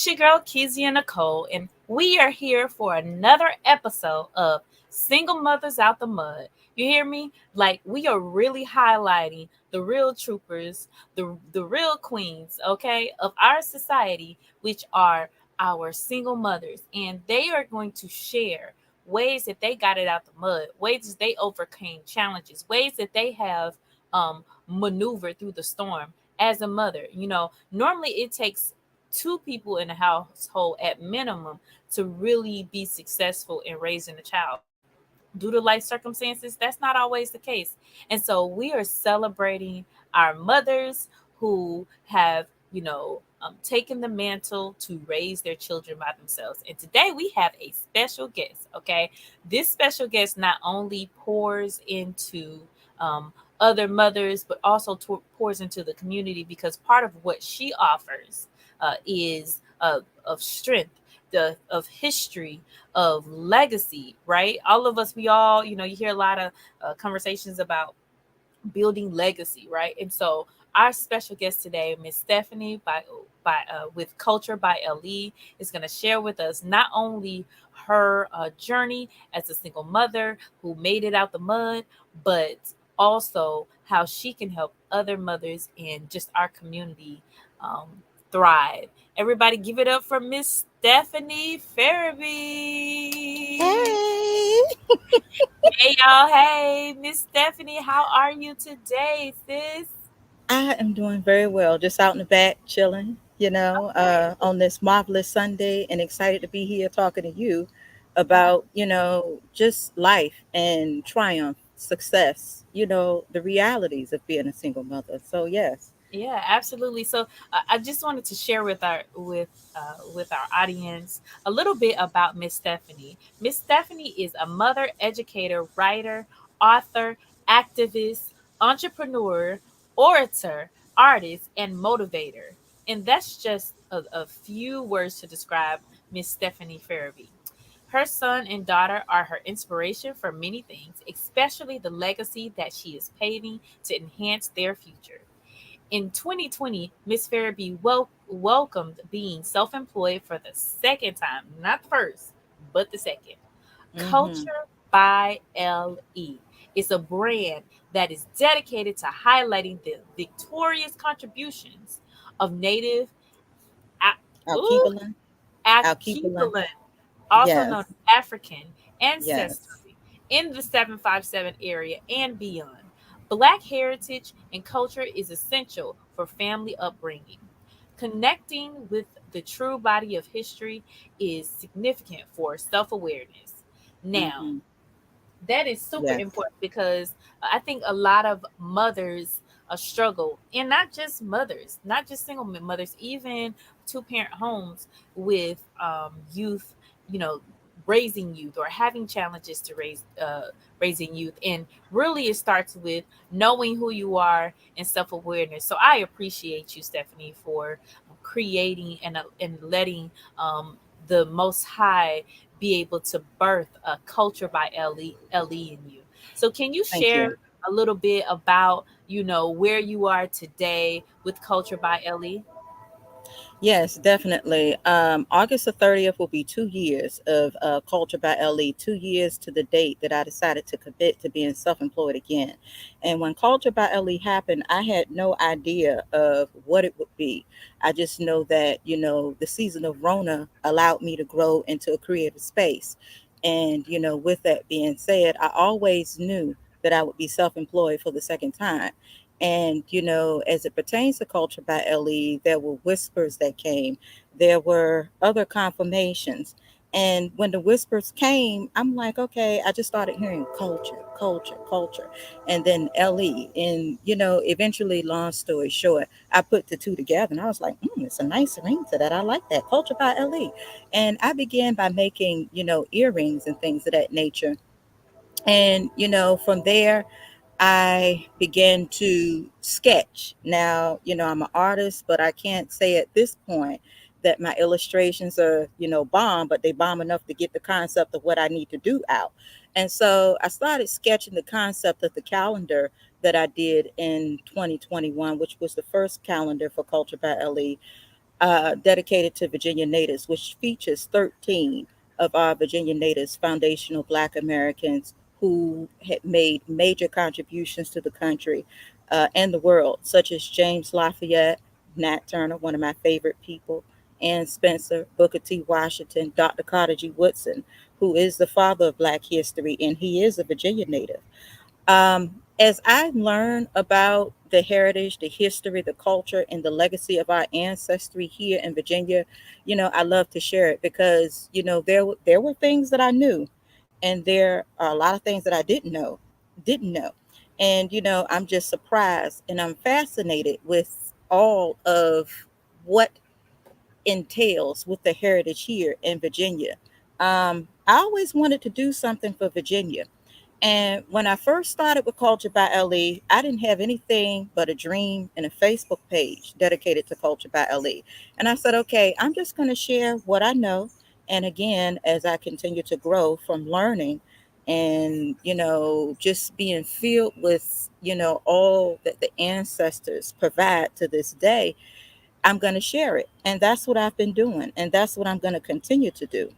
It's your girl Kizzy and Nicole, and we are here for another episode of Single Mothers Out the Mud. You hear me? Like we are really highlighting the real troopers, the real queens, okay, of our society, which are our single mothers, and they are going to share ways that they got it out the mud, ways that they overcame challenges, ways that they have maneuvered through the storm as a mother. Normally it takes two people in the household at minimum to really be successful in raising a child. Due to life circumstances, that's not always the case. And so we are celebrating our mothers who have, taken the mantle to raise their children by themselves. And today we have a special guest, okay? This special guest not only pours into other mothers, but also pours into the community because part of what she offers is of strength, of history, of legacy, right? All of us, we all, you hear a lot of conversations about building legacy, right? And so our special guest today, Miss Stephanie by with Culture by LE, is going to share with us not only her journey as a single mother who made it out the mud, but also how she can help other mothers in just our community thrive. Everybody, give it up for Miss Stephanie Farabee. Hey, Hey y'all, hey Miss Stephanie, how are you today, sis? I am doing very well. Just out in the back, chilling, on this marvelous Sunday, and excited to be here talking to you about, just life and triumph, success, the realities of being a single mother. So, yes. Yeah, absolutely. So I just wanted to share with our audience a little bit about Miss Stephanie. Miss Stephanie is a mother, educator, writer, author, activist, entrepreneur, orator, artist, and motivator. And that's just a few words to describe Miss Stephanie Farabee. Her son and daughter are her inspiration for many things, especially the legacy that she is paving to enhance their future. In 2020, Miss Farabee welcomed being self employed for the second time, not the first, but the second. Mm-hmm. Culture by LE is a brand that is dedicated to highlighting the victorious contributions of Native A- ooh, Alkebulan. Alkebulan. Akibaland, also known Yes. as African Yes. ancestry, in the 757 area and beyond. Black heritage and culture is essential for family upbringing. Connecting with the true body of history is significant for self awareness. Now, Mm-hmm. that is super Yes. important because I think a lot of mothers struggle, and not just mothers, not just single mothers, even two-parent homes with youth, you know, raising youth or having challenges to raising youth. And really, it starts with knowing who you are and self-awareness. So I appreciate you, Stephanie, for creating and letting the Most High be able to birth a culture by LE in you. So can you Thank share you. a little bit about, where you are today with Culture by LE? Yes, definitely. August the 30th will be 2 years of Culture by LE, 2 years to the date that I decided to commit to being self employed again. And when Culture by LE happened, I had no idea of what it would be. I just know that, the season of Rona allowed me to grow into a creative space. And, with that being said, I always knew that I would be self employed for the second time. And, as it pertains to Culture by LE, there were whispers that came, there were other confirmations. And when the whispers came, I'm like, okay, I just started hearing culture, culture, culture, and then LE. And, eventually, long story short, I put the two together and I was like, it's a nice ring to that. I like that. Culture by LE. And I began by making, earrings and things of that nature. And, from there, I began to sketch. Now, I'm an artist, but I can't say at this point that my illustrations are, bomb, but they bomb enough to get the concept of what I need to do out. And so I started sketching the concept of the calendar that I did in 2021, which was the first calendar for Culture by LE. dedicated to Virginia natives, which features 13 of our Virginia natives, foundational Black Americans who had made major contributions to the country and the world, such as James Lafayette, Nat Turner, one of my favorite people, Ann Spencer, Booker T. Washington, Dr. Carter G. Woodson, who is the father of Black history, and he is a Virginia native. As I learn about the heritage, the history, the culture, and the legacy of our ancestry here in Virginia, I love to share it because there were things that I knew, and there are a lot of things that I didn't know, and I'm just surprised and I'm fascinated with all of what entails with the heritage here in Virginia. I always wanted to do something for Virginia. And when I first started with Culture by LE, I didn't have anything but a dream and a Facebook page dedicated to Culture by LE. And I said, okay, I'm just going to share what I know. And again, as I continue to grow from learning and, just being filled with, all that the ancestors provide to this day, I'm going to share it. And that's what I've been doing. And that's what I'm going to continue to do.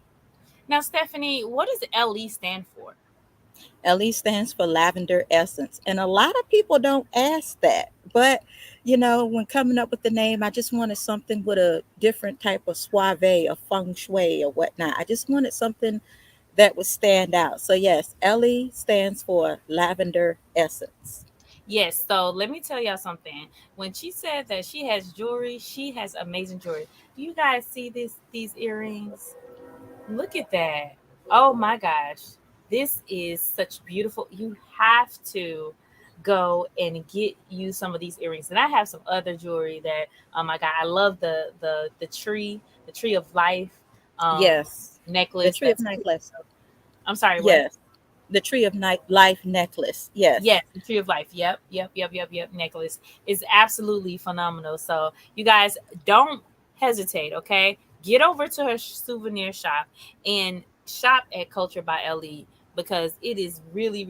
Now, Stephanie, what does LE stand for? LE stands for lavender essence. And a lot of people don't ask that. But, when coming up with the name, I just wanted something with a different type of suave, a feng shui, or whatnot. I just wanted something that would stand out. So, yes, LE stands for lavender essence. Yes, so let me tell y'all something. When she said that she has jewelry, she has amazing jewelry. Do you guys see these earrings? Look at that. Oh my gosh. This is such beautiful. You have to go and get you some of these earrings. And I have some other jewelry that, oh my God, I love the tree of life Yes, the necklace. tree of necklace. I'm sorry, what? Yes, the tree of night life necklace. Yes. Yes, the Tree of Life. Yep. Necklace is absolutely phenomenal. So you guys don't hesitate, okay? Get over to her souvenir shop and shop at Culture by LE because it is really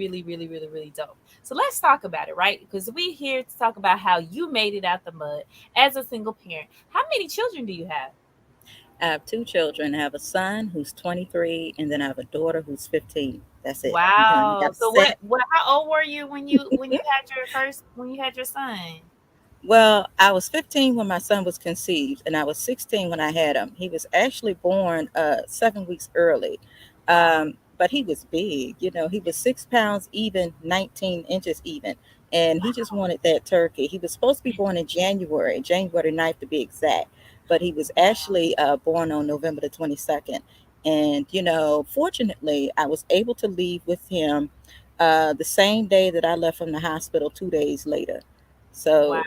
dope. So let's talk about it, right? Because we're here to talk about how you made it out the mud as a single parent. How many children do you have? I have two children. I have a son who's 23, and then I have a daughter who's 15. That's it. I'm done. I Wow. got So set. what how old were you when you had your first when you had your son? Well, I was 15 when my son was conceived, and I was 16 when I had him. He was actually born 7 weeks early, Wow. but he was big. He was 6 pounds even, 19 inches even, and he just wanted that turkey. He was supposed to be born in January 9th to be exact, but he was actually born on November the 22nd. And fortunately, I was able to leave with him the same day that I left from the hospital 2 days later. Wow. So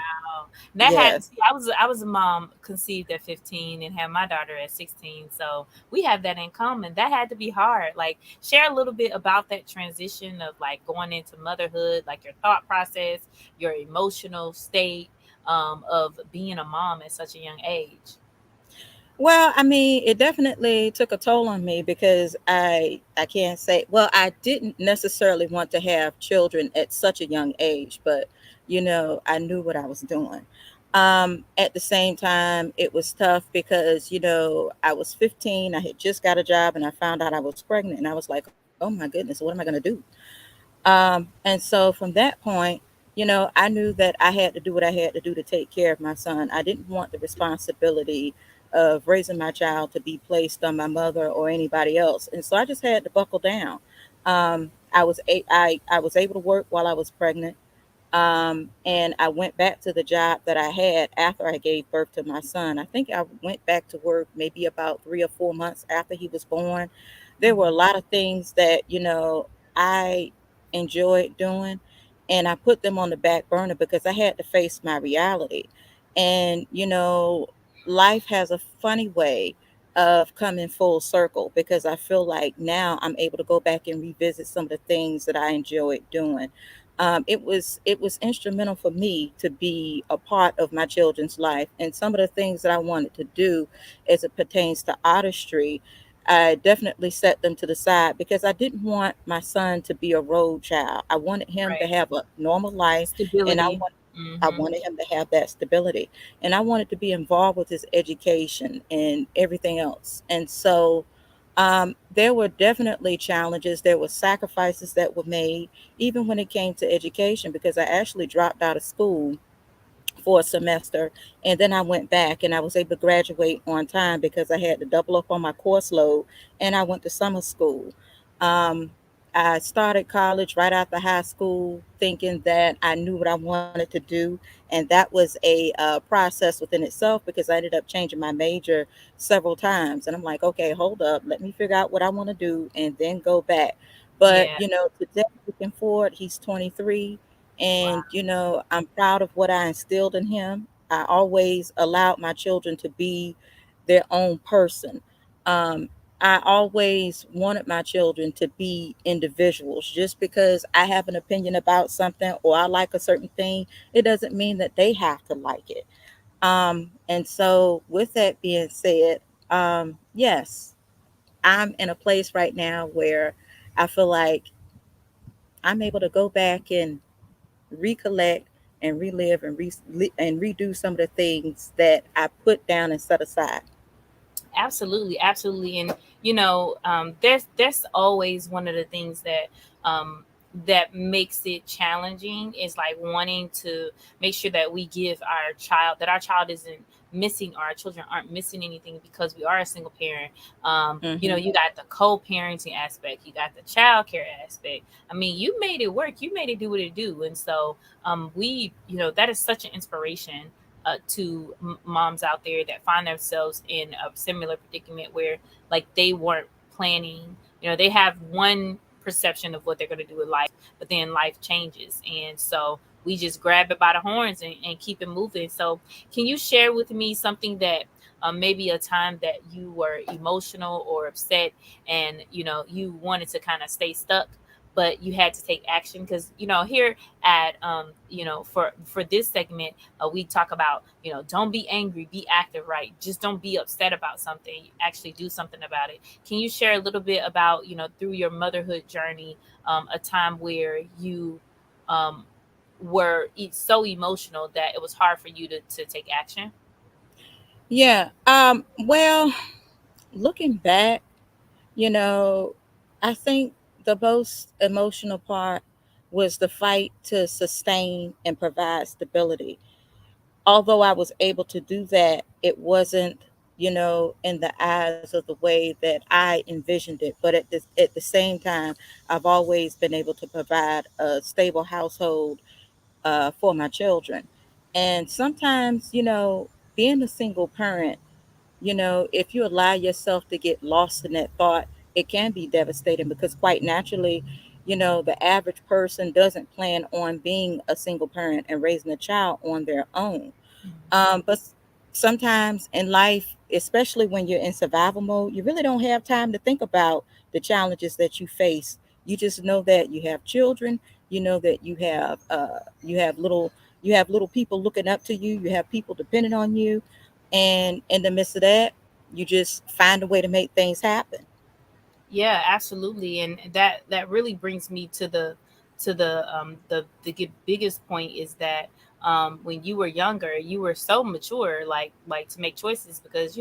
That had yes. see, I was a mom conceived at 15 and had my daughter at 16. So we have that in common. That had to be hard. Like share a little bit about that transition of like going into motherhood, like your thought process, your emotional state of being a mom at such a young age. Well, I mean, it definitely took a toll on me because I can't say, well, I didn't necessarily want to have children at such a young age, but I knew what I was doing. At the same time, it was tough because I was 15, I had just got a job, and I found out I was pregnant, and I was like, oh my goodness, what am I going to do? And so from that point, I knew that I had to do what I had to do to take care of my son. I didn't want the responsibility of raising my child to be placed on my mother or anybody else, and so I just had to buckle down. I was able to work while I was pregnant, and I went back to the job that I had after I gave birth to my son. I think I went back to work maybe about 3 or 4 months after he was born. There were a Mhm. lot of things that, I enjoyed doing, and I put them on the back burner because I had to face my reality. And, life has a funny way of coming full circle because I feel like now I'm able to go back and revisit some of the things that I enjoyed doing. It was instrumental for me to be a part of my children's life, and some of the things that I wanted to do as it pertains to artistry, I definitely set them to the side because I didn't want my son to be a road child. I wanted him to Right. have a normal life, and I Stability. want I Mm-hmm. wanted him to have that stability, and I wanted to be involved with his education and everything else. And so there were definitely challenges. There were sacrifices that were made, even when it came to education, because I actually dropped out of school for a semester, and then I went back and I was able to graduate on time because I had to double up on my course load, and I went to summer school. um, I started college right after high school thinking that I knew what I wanted to do, and that was a process within itself because I ended up changing my major several times, and I'm like, okay, hold up, let me figure out what I want to do and then go back. But Yeah. today, looking forward, he's 23, and Wow. I'm proud of what I instilled in him. I always allowed my children to be their own person. um, I always wanted my children to be individuals. Just because I have an opinion about something or I like a certain thing, it doesn't mean that they have to like it. And so with that being said, yes, I'm in a place right now where I feel like I'm able to go back and recollect and relive and and redo some of the things that I put down and set aside. Absolutely, absolutely, and there's always one of the things um, that makes it challenging is like wanting to make sure that we give our child isn't missing, or our children aren't missing anything because we are a single parent. Hmm. You got the co-parenting aspect, you got the child care aspect. I mean, you made it work, you made it do what it do, and so we, that is such an inspiration to moms out there that find themselves in a similar predicament where like they weren't planning. They have one perception of what they're going to do with life, but then life changes, and so we just grab it by the horns and keep it moving. So can you share with me something that maybe a time that you were emotional or upset, and you wanted to kind of stay stuck, but you had to take action? Because here at for this segment, we talk about, don't be angry, be active, right? Just don't be upset about something, actually do something about it. Can you share a little bit about, through your motherhood journey, a time where you um, were so emotional that it was hard for you to take action? Yeah. Well, looking back, you know, I think the most emotional part was the fight to sustain and provide stability. Although I was able to do that, it wasn't, in the eyes of the way that I envisioned it. But at the same time, I've always been able to provide a stable household for my children. And sometimes, being a single parent, if you allow yourself to get lost in that thought, it can be devastating because quite naturally, the average person doesn't plan on being a single parent and raising a child on their own. But sometimes in life, especially when you're in survival mode, you really don't have time to think about the challenges that you face. You just know that you have children. You know that you have little people looking up to you. You have people depending on you, and in the midst of that, you just find a way to make things happen. Yeah, absolutely, and that really brings me to the biggest point is that when you were younger, you were so mature, like to make choices, because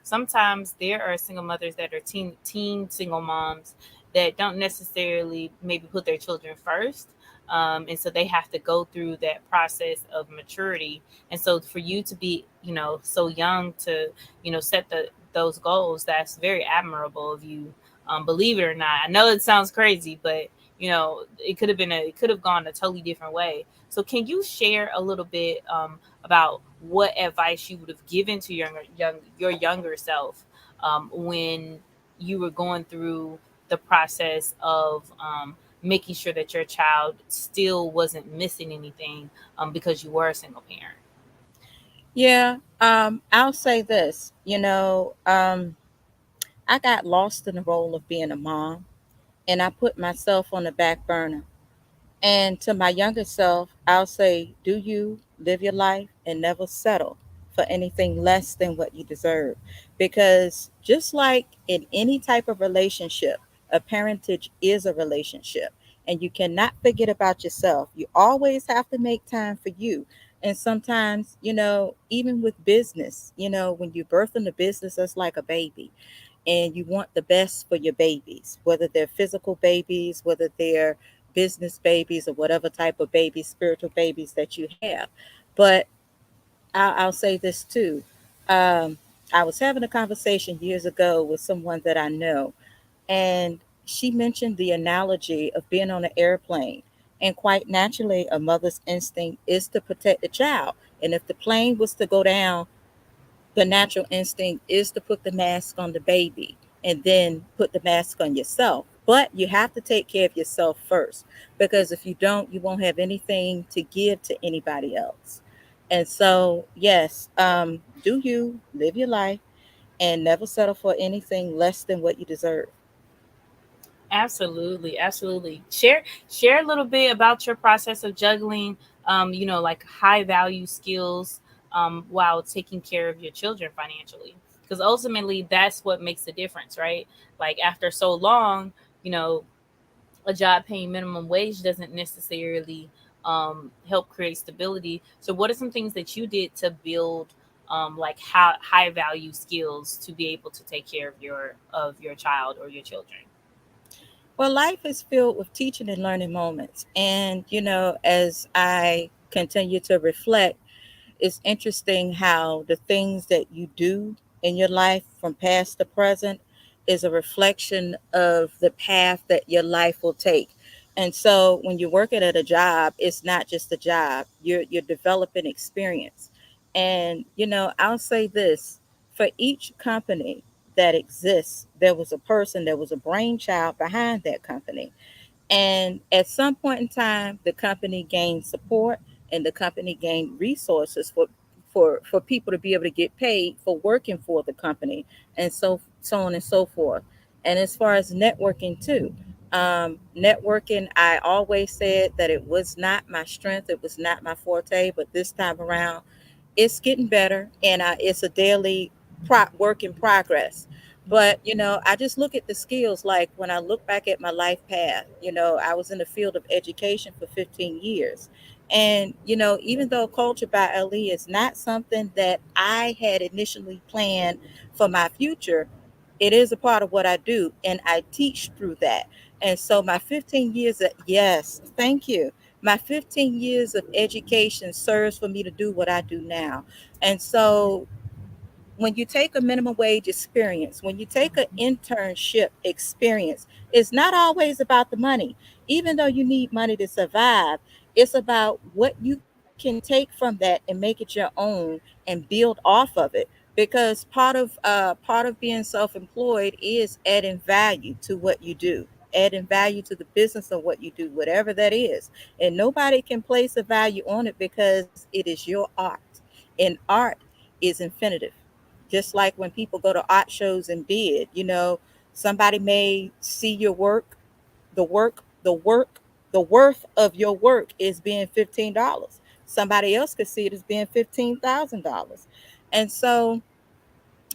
sometimes there are single mothers that are teen single moms that don't necessarily maybe put their children first. And so they have to go through that process of maturity, and so for you to be so young to set those goals, that's very admirable of you. Believe it or not, I know it sounds crazy, but it could have gone a totally different way. So can you share a little bit about what advice you would have given to your younger self when you were going through the process of making sure that your child still wasn't missing anything because you were a single parent? Yeah, I'll say this. I got lost in the role of being a mom, and I put myself on the back burner. And to my younger self, I'll say, do you live your life and never settle for anything less than what you deserve? Because just like in any type of relationship, a parentage is a relationship. and you cannot forget about yourself. You always have to make time for you. And sometimes, even with business, when you birth in the business, that's like a baby, and you want the best for your babies, whether they're physical babies, whether they're business babies, or whatever type of babies, spiritual babies that you have. But I'll say this too. Um, I was having a conversation years ago with someone that I know, and she mentioned the analogy of being on an airplane. And quite naturally, a mother's instinct is to protect the child. And if the plane was to go down, the natural instinct is to put the mask on the baby and then put the mask on yourself. But you have to take care of yourself first, because if you don't, you won't have anything to give to anybody else. And so, yes, do you live your life and never settle for anything less than what you deserve. Absolutely, absolutely. Share a little bit about your process of juggling, like high value skills, while taking care of your children financially. Because ultimately, that's what makes the difference, right? Like after so long, you know, a job paying minimum wage doesn't necessarily help create stability. So, what are some things that you did to build like high value skills to be able to take care of your child or your children? Well, life is filled with teaching and learning moments. And, as I continue to reflect, it's interesting how the things that you do in your life from past to present is a reflection of the path that your life will take. And so when you're working at a job, it's not just a job. You're developing experience. And I'll say this, for each company that exists, there was a person, there was a brainchild behind that company. And at some point in time, the company gained support and the company gained resources for people to be able to get paid for working for the company, and so on and so forth. And as far as networking too, networking, I always said that it was not my strength, it was not my forte, but this time around it's getting better, and it's a daily work in progress. But I just look at the skills. Like when I look back at my life path, I was in the field of education for 15 years. And even though Culture by Ali is not something that I had initially planned for my future, it is a part of what I do, and I teach through that. And so my 15 years of, yes, thank you, my 15 years of education serves for me to do what I do now. And so when you take a minimum wage experience, when you take an internship experience, it's not always about the money. Even though you need money to survive, it's about what you can take from that and make it your own and build off of it. Because part of being self-employed is adding value to what you do, adding value to the business of what you do, whatever that is. And nobody can place a value on it because it is your art. And art is infinitive. Just like when people go to art shows and bid, somebody may see your work, the worth of your work is being $15. Somebody else could see it as being $15,000. And so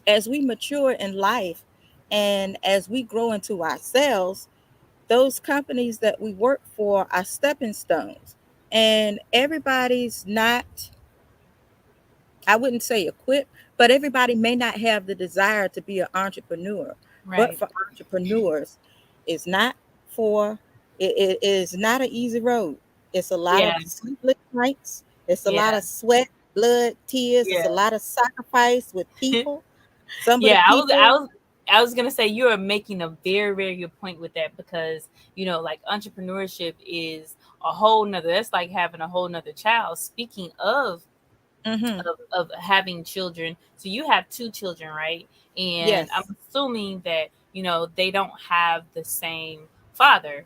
as we mature in life and as we grow into ourselves, those companies that we work for are stepping stones. And everybody's not, I wouldn't say equipped, but everybody may not have the desire to be an entrepreneur. But Right. for entrepreneurs, it's not for it is not an easy road. It's a lot of Yeah. sleepless nights. It's a lot Yeah. of sweat, blood, tears. It's a Yeah. lot of sacrifice with people. Some of the Yeah, people, I was gonna say you are making a very, very good point with that because like entrepreneurship is a whole nother. That's like having a whole nother child. Speaking mm-hmm, of having children, so you have two children, right? And I'm yes, assuming that they don't have the same father.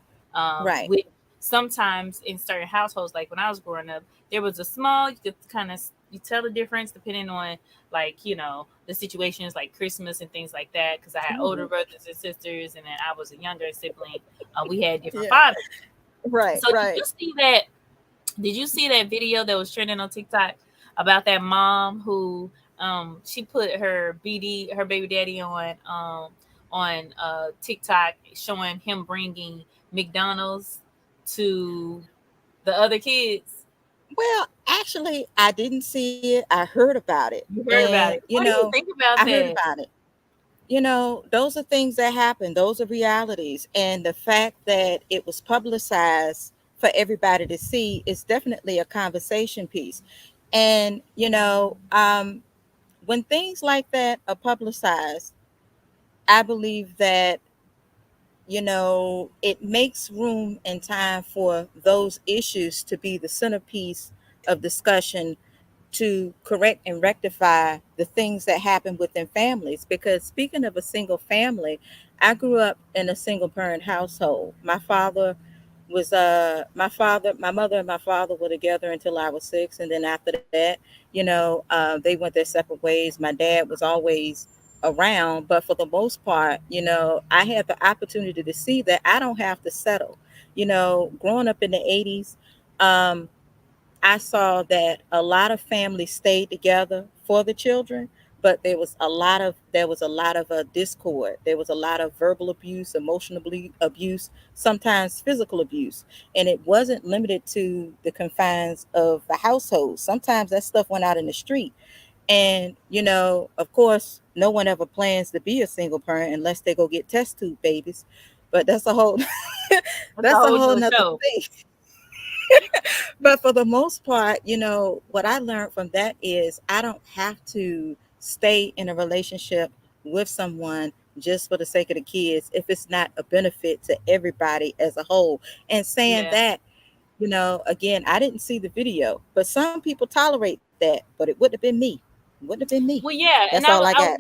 right, Which sometimes in certain households, like when I was growing up, there was a small, you could kind of you tell the difference depending on like the situations like Christmas and things like that because I had older mhm, brothers and sisters and then I was a younger sibling. We had different yeah, fathers. right, So right. did you see that video that was trending on TikTok about that mom who she put her baby daddy on TikTok showing him bringing McDonald's to the other kids? Well, actually, I didn't see it. I heard about it. You heard And, about it. What do you think I about heard that? about it. Those are things that happen. Those are realities. And the fact that it was publicized for everybody to see is definitely a conversation piece. And, when things like that are publicized, I believe that, it makes room and time for those issues to be the centerpiece of discussion to correct and rectify the things that happen within families. Because speaking of a single family, I grew up in a single parent household. My mother and my father were together until I was 6, and then after that, they went their separate ways. My dad was always around, but for the most part, I had the opportunity to see that I don't have to settle. Growing up in the 80s, um, I saw that a lot of families stayed together for the children, but there was a lot of discord. There was a lot of verbal abuse, emotional abuse, sometimes physical abuse, and it wasn't limited to the confines of the household. Sometimes that stuff went out in the street, and of course, no one ever plans to be a single parent unless they go get test tube babies, but that's a whole That's a that's a whole whole nother nother show. thing. But for the most part, what I learned from that is I don't have to stay in a relationship with someone just for the sake of the kids if it's not a benefit to everybody as a whole. And saying Yeah. that, again, I didn't see the video, but some people tolerate that, but it wouldn't have been me. It wouldn't have been me. Well, yeah, That's and all I I got.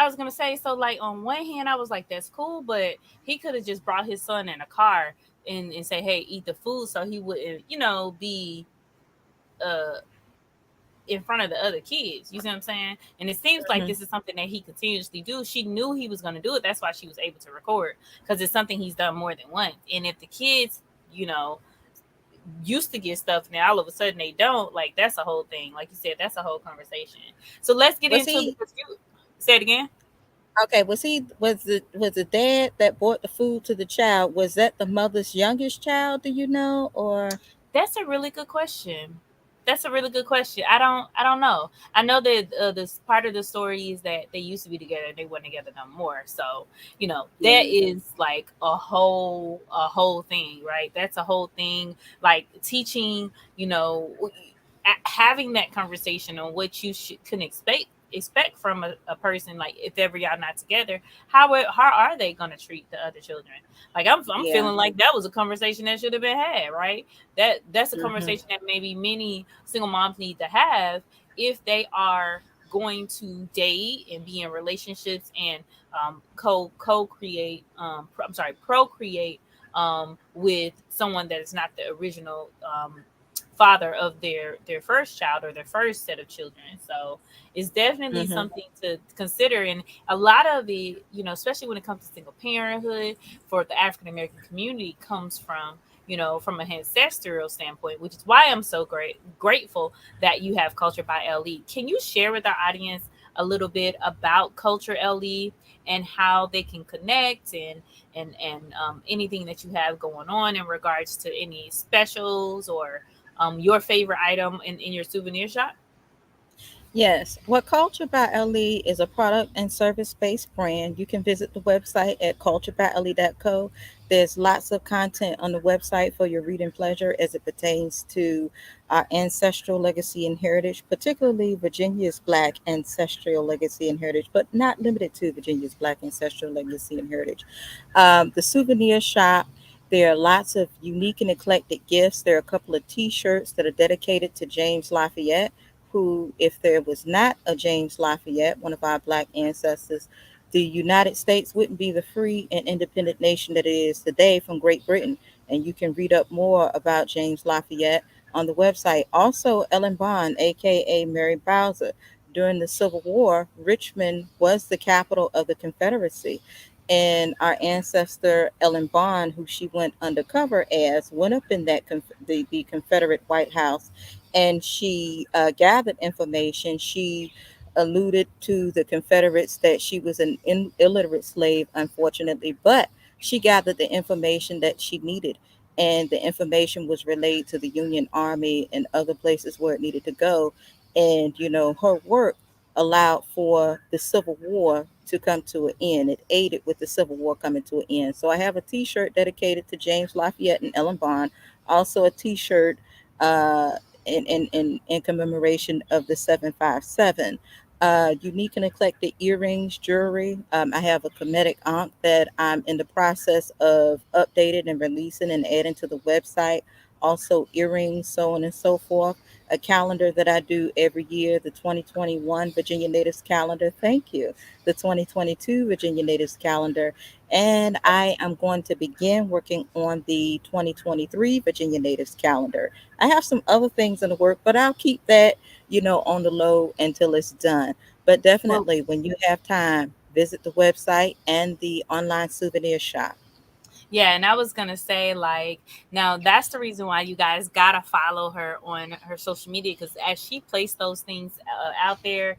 was gonna say, so like on one hand, I was like, that's cool, but he could have just brought his son in a car and say, hey, eat the food, so he wouldn't, be uh in front of the other kids. You see what I'm saying? And it seems like Mhm. this is something that he continuously do. She knew he was gonna do it. That's why she was able to record because it's something he's done more than once. And if the kids, you know, used to get stuff now all of a sudden they don't, like that's a whole thing. Like you said, that's a whole conversation. So let's get Was into he because you say it again. okay? Was the dad that brought the food to the child? Was that the mother's youngest child? Do you know, or? That's a really good question. That's a really good question. I don't know. I know that this part of the story is that they used to be together and they weren't together no more. So, that Yeah. is like a whole thing, right? That's a whole thing, like teaching, having that conversation on what you can expect from a person, like if ever y'all not together, how are they going to treat the other children? Like I'm Yeah. feeling like that was a conversation that should have been had, right? That's a Mhm. conversation that maybe many single moms need to have if they are going to date and be in relationships and co-create I'm sorry, procreate with someone that is not the original father of their first child or their first set of children. So it's definitely Mhm. something to consider. And a lot of it, especially when it comes to single parenthood for the African American community, comes from an ancestral standpoint, which is why I'm so grateful that you have Culture by LE. Can you share with our audience a little bit about Culture LE and how they can connect and anything that you have going on in regards to any specials or your favorite item in your souvenir shop? Yes. What Culture by LE is a product and service based brand. You can visit the website at culturebyle.co. There's lots of content on the website for your reading pleasure as it pertains to our ancestral legacy and heritage, particularly Virginia's Black ancestral legacy and heritage, but not limited to Virginia's Black ancestral legacy and heritage. The souvenir shop. There are lots of unique and eclectic gifts. There are a couple of t shirts that are dedicated to James Lafayette, who, if there was not a James Lafayette, one of our Black ancestors, the United States wouldn't be the free and independent nation that it is today from Great Britain. And you can read up more about James Lafayette on the website. Also, Ellen Bond, aka Mary Bowser. During the Civil War, Richmond was the capital of the Confederacy. And our ancestor Ellen Bond, who she went undercover as, went up in the Confederate White House, and she gathered information. She alluded to the Confederates that she was an illiterate slave, unfortunately, but she gathered the information that she needed. and the information was relayed to the Union Army and other places where it needed to go. And, her work allowed for the Civil War to come to an end. It aided with the Civil War coming to an end. So I have a t shirt dedicated to James Lafayette and Ellen Bond, also a t shirt uh, in commemoration of the 757. Unique and eclectic earrings, jewelry. I have a Kemetic ankh that I'm in the process of updating and releasing and adding to the website. Also, earrings, so on and so forth. A calendar that I do every year, the 2021 Virginia Natives calendar. Thank you. The 2022 Virginia Natives calendar. And I am going to begin working on the 2023 Virginia Natives calendar. I have some other things in the work, but I'll keep that, on the low until it's done. But Well, definitely, when you have time, visit the website and the online souvenir shop. yeah, and I was gonna say, like, now that's the reason why you guys gotta follow her on her social media, because as she placed those things out there,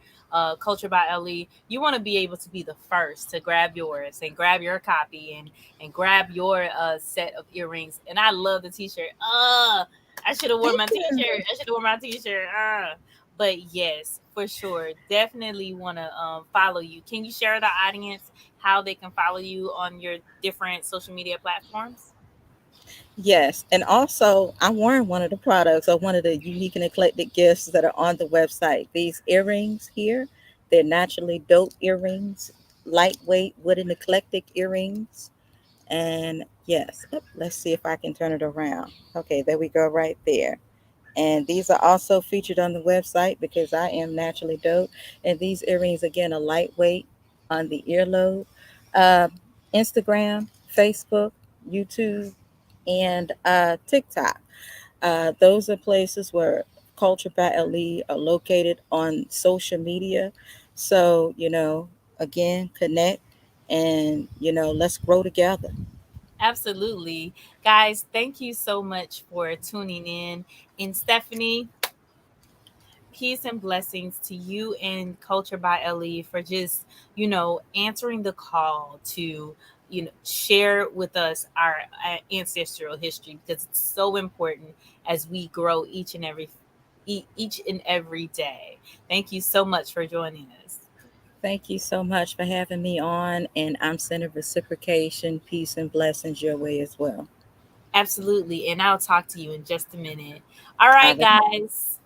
Culture by Ellie, you want to be able to be the first to grab yours and grab your copy and grab your set of earrings. And I love the T-shirt. I should have worn Thank my you. T-shirt. I should have worn my T-shirt. But yes, for sure, definitely want to follow you. Can you share the audience how they can follow you on your different social media platforms? Yes, and also I'm wearing one of the products or one of the unique and eclectic gifts that are on the website. These earrings here, they're naturally dope earrings, lightweight wooden eclectic earrings. And yes, let's see if I can turn it around. Okay, there we go, right there. And these are also featured on the website because I am naturally dope. And these earrings, again, are lightweight on the earlobe. Uh, Instagram, Facebook, YouTube, and TikTok. Those are places where Culture by Elite are located on social media. So, again, connect and, let's grow together. Absolutely. Guys, thank you so much for tuning in. And Stephanie, peace and blessings to you and Culture by Ellie for just, answering the call to, share with us our ancestral history, because it's so important as we grow each and every day. Thank you so much for joining us. Thank you so much for having me on, and I'm sending reciprocation, peace, and blessings your way as well. Absolutely. And I'll talk to you in just a minute. All All right, right. guys.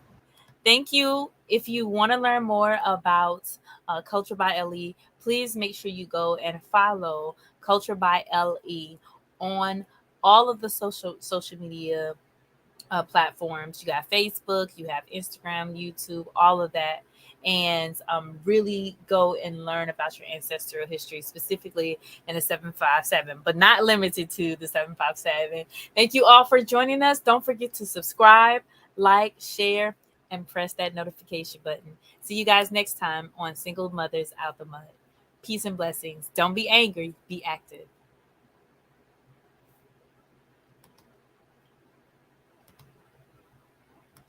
Thank you. If you want to learn more about Culture by LE, please make sure you go and follow Culture by LE on all of the social media platforms. You got Facebook, you have Instagram, YouTube, all of that. And really go and learn about your ancestral history, specifically in the 757, but not limited to the 757. Thank you all for joining us. Don't forget to subscribe, like, share, and press that notification button. See you guys next time on Single Mothers Out the Mud. Peace and blessings. Don't be angry, be active.